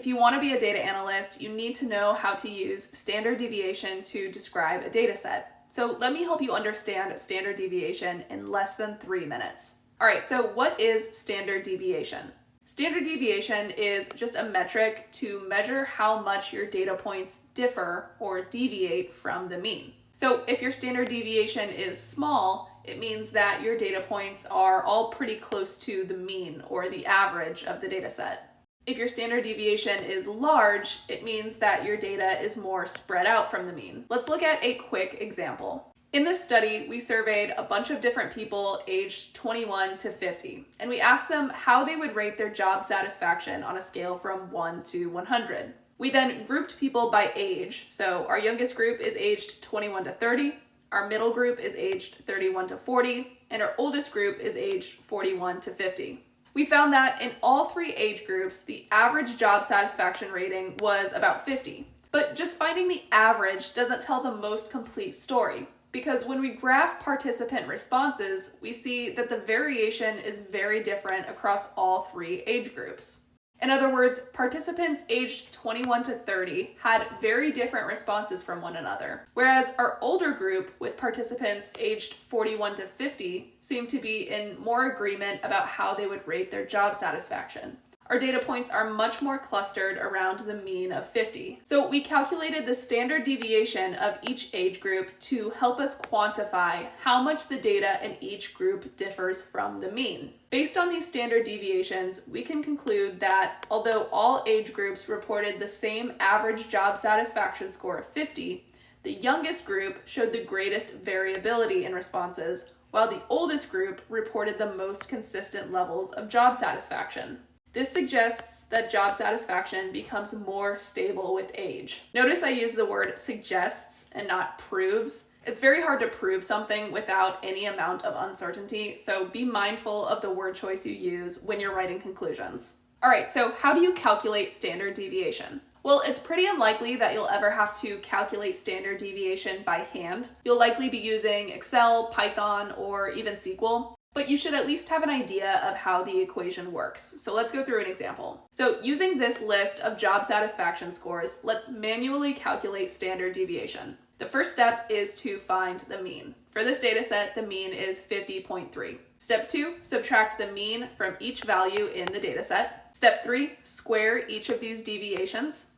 If you want to be a data analyst, you need to know how to use standard deviation to describe a data set. So let me help you understand standard deviation in less than 3 minutes. All right, so what is standard deviation? Standard deviation is just a metric to measure how much your data points differ or deviate from the mean. So if your standard deviation is small, it means that your data points are all pretty close to the mean or the average of the data set. If your standard deviation is large, it means that your data is more spread out from the mean. Let's look at a quick example. In this study, we surveyed a bunch of different people aged 21 to 50, and we asked them how they would rate their job satisfaction on a scale from 1 to 100. We then grouped people by age, so our youngest group is aged 21 to 30, our middle group is aged 31 to 40, and our oldest group is aged 41 to 50. We found that in all 3 age groups, the average job satisfaction rating was about 50. But just finding the average doesn't tell the most complete story, because when we graph participant responses, we see that the variation is very different across all 3 age groups. In other words, participants aged 21 to 30 had very different responses from one another, whereas our older group with participants aged 41 to 50 seemed to be in more agreement about how they would rate their job satisfaction. Our data points are much more clustered around the mean of 50. So we calculated the standard deviation of each age group to help us quantify how much the data in each group differs from the mean. Based on these standard deviations, we can conclude that although all age groups reported the same average job satisfaction score of 50, the youngest group showed the greatest variability in responses, while the oldest group reported the most consistent levels of job satisfaction. This suggests that job satisfaction becomes more stable with age. Notice I use the word suggests and not proves. It's very hard to prove something without any amount of uncertainty, so be mindful of the word choice you use when you're writing conclusions. All right, so how do you calculate standard deviation? Well, it's pretty unlikely that you'll ever have to calculate standard deviation by hand. You'll likely be using Excel, Python, or even SQL. But you should at least have an idea of how the equation works. So let's go through an example. So using this list of job satisfaction scores, let's manually calculate standard deviation. The first step is to find the mean. For this data set, the mean is 50.3. Step 2, subtract the mean from each value in the data set. Step 3, square each of these deviations.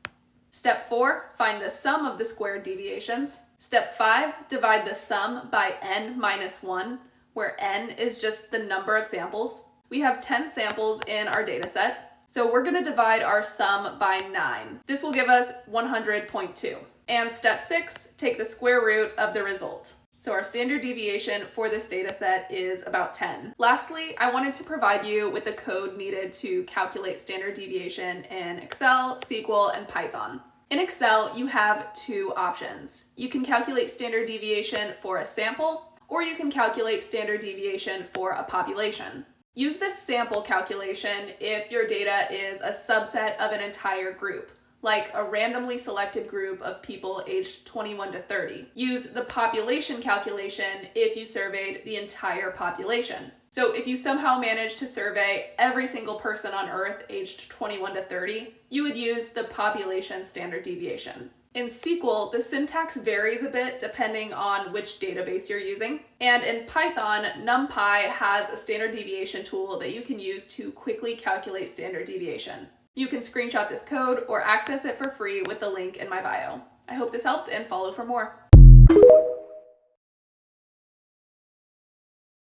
Step 4, find the sum of the squared deviations. Step 5, divide the sum by n minus 1. Where n is just the number of samples. We have 10 samples in our data set, so we're going to divide our sum by 9. This will give us 100.2. And step 6, take the square root of the result. So our standard deviation for this data set is about 10. Lastly, I wanted to provide you with the code needed to calculate standard deviation in Excel, SQL, and Python. In Excel, you have 2 options. You can calculate standard deviation for a sample, or you can calculate standard deviation for a population. Use this sample calculation if your data is a subset of an entire group, like a randomly selected group of people aged 21 to 30. Use the population calculation if you surveyed the entire population. So if you somehow managed to survey every single person on Earth aged 21 to 30, you would use the population standard deviation. In SQL, the syntax varies a bit depending on which database you're using. And in Python, NumPy has a standard deviation tool that you can use to quickly calculate standard deviation. You can screenshot this code or access it for free with the link in my bio. I hope this helped and follow for more.